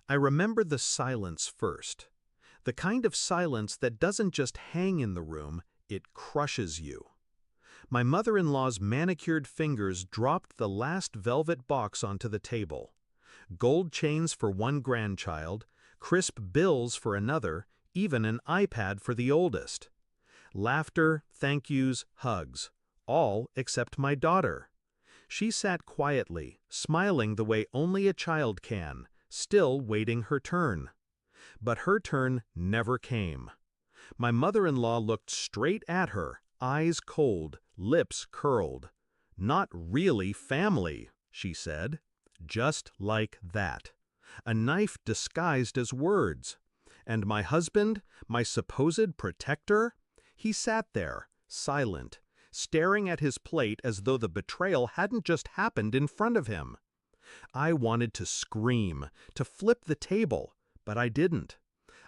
I remember the silence first. The kind of silence that doesn't just hang in the room, it crushes you. My mother-in-law's manicured fingers dropped the last velvet box onto the table. Gold chains for one grandchild, crisp bills for another, even an iPad for the oldest. Laughter, thank yous, hugs. All except my daughter. She sat quietly, smiling the way only a child can, still waiting her turn. But her turn never came. My mother-in-law looked straight at her, eyes cold, lips curled. "Not really family," she said. Just like that. A knife disguised as words. And my husband, my supposed protector? He sat there, silent, staring at his plate as though the betrayal hadn't just happened in front of him. I wanted to scream, to flip the table, but I didn't.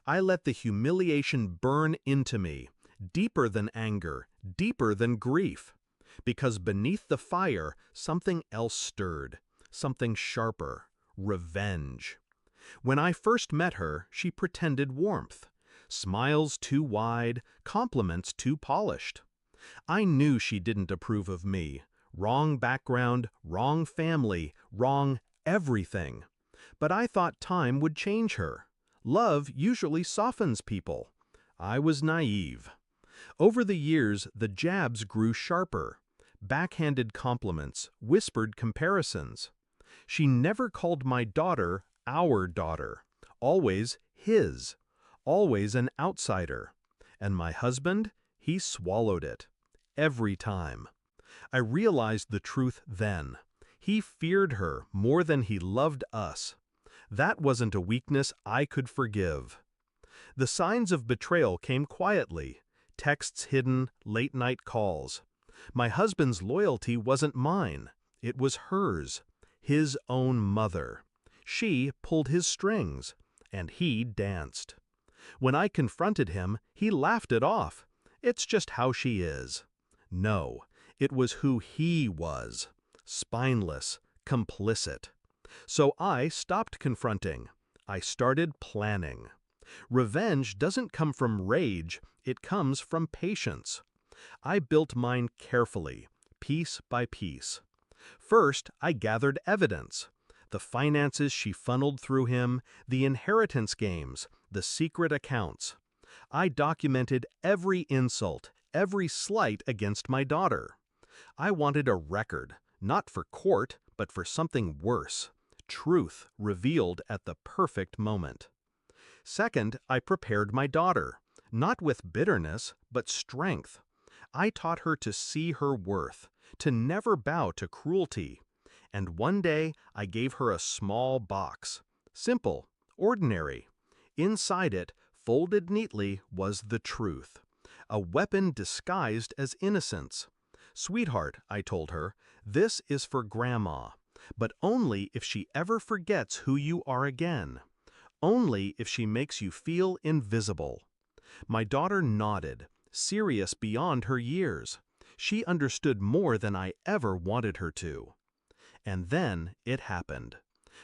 I let the humiliation burn into me, deeper than anger, deeper than grief. Because beneath the fire, something else stirred, something sharper, revenge. When I first met her, she pretended warmth. Smiles too wide, compliments too polished. I knew she didn't approve of me. Wrong background, wrong family, wrong everything. But I thought time would change her. Love usually softens people. I was naive. Over the years, the jabs grew sharper. Backhanded compliments, whispered comparisons. She never called my daughter our daughter. Always his. Always an outsider. And my husband, he swallowed it. Every time. I realized the truth then. He feared her more than he loved us. That wasn't a weakness I could forgive. The signs of betrayal came quietly. Texts hidden, late-night calls. My husband's loyalty wasn't mine. It was hers. His own mother. She pulled his strings, and he danced. When I confronted him, he laughed it off. It's just how she is. No, it was who he was. Spineless, complicit. So I stopped confronting. I started planning. Revenge doesn't come from rage, it comes from patience. I built mine carefully, piece by piece. First, I gathered evidence. The finances she funneled through him, the inheritance games, the secret accounts. I documented every insult, every slight against my daughter. I wanted a record, not for court, but for something worse. Truth revealed at the perfect moment. Second, I prepared my daughter, not with bitterness, but strength. I taught her to see her worth, to never bow to cruelty. And one day, I gave her a small box. Simple, ordinary. Inside it, folded neatly, was the truth. A weapon disguised as innocence. "Sweetheart," I told her, "this is for Grandma, but only if she ever forgets who you are again. Only if she makes you feel invisible." My daughter nodded, serious beyond her years. She understood more than I ever wanted her to. And then it happened.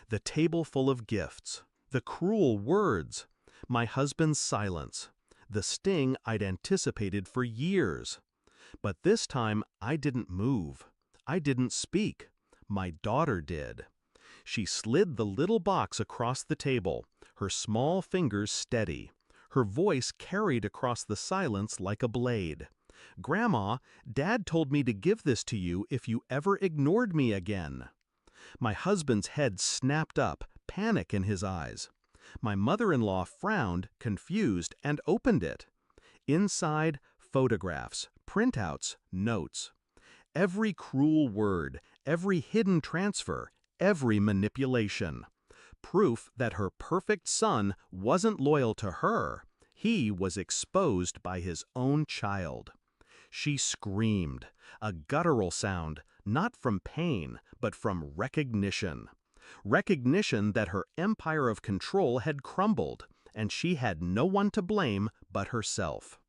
The table full of gifts, the cruel words, my husband's silence, the sting I'd anticipated for years. But this time I didn't move. I didn't speak. My daughter did. She slid the little box across the table, her small fingers steady. Her voice carried across the silence like a blade. "Grandma, Dad told me to give this to you if you ever ignored me again." My husband's head snapped up, panic in his eyes. My mother-in-law frowned, confused, and opened it. Inside, photographs, printouts, notes. Every cruel word, every hidden transfer, every manipulation. Proof that her perfect son wasn't loyal to her. He was exposed by his own child. She screamed, a guttural sound, not from pain, but from recognition. Recognition that her empire of control had crumbled, and she had no one to blame but herself.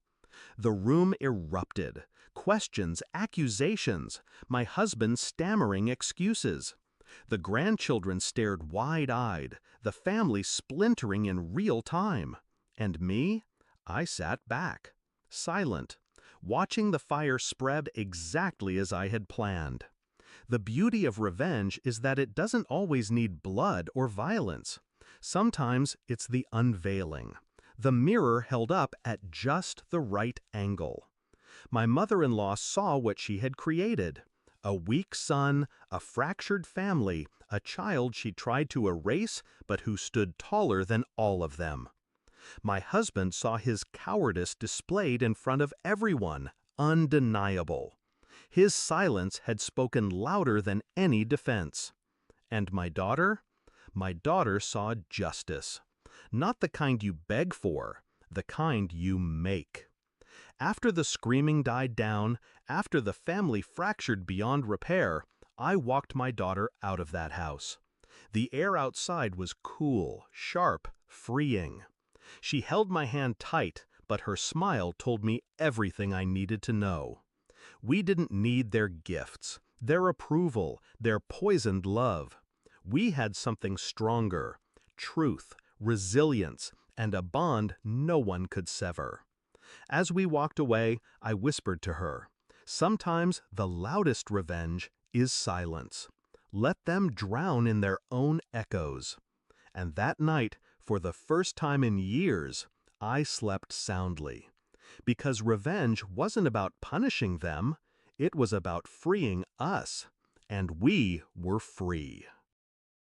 The room erupted. Questions, accusations, my husband stammering excuses. The grandchildren stared wide-eyed, the family splintering in real time. And me? I sat back, silent, watching the fire spread exactly as I had planned. The beauty of revenge is that it doesn't always need blood or violence. Sometimes it's the unveiling, the mirror held up at just the right angle. My mother-in-law saw what she had created. A weak son, a fractured family, a child she tried to erase but who stood taller than all of them. My husband saw his cowardice displayed in front of everyone, undeniable. His silence had spoken louder than any defense. And my daughter? My daughter saw justice. Not the kind you beg for, the kind you make. After the screaming died down, after the family fractured beyond repair, I walked my daughter out of that house. The air outside was cool, sharp, freeing. She held my hand tight, but her smile told me everything I needed to know. We didn't need their gifts, their approval, their poisoned love. We had something stronger: truth, resilience, and a bond no one could sever. As we walked away, I whispered to her, "Sometimes the loudest revenge is silence. Let them drown in their own echoes." And that night, for the first time in years, I slept soundly. Because revenge wasn't about punishing them, it was about freeing us. And we were free.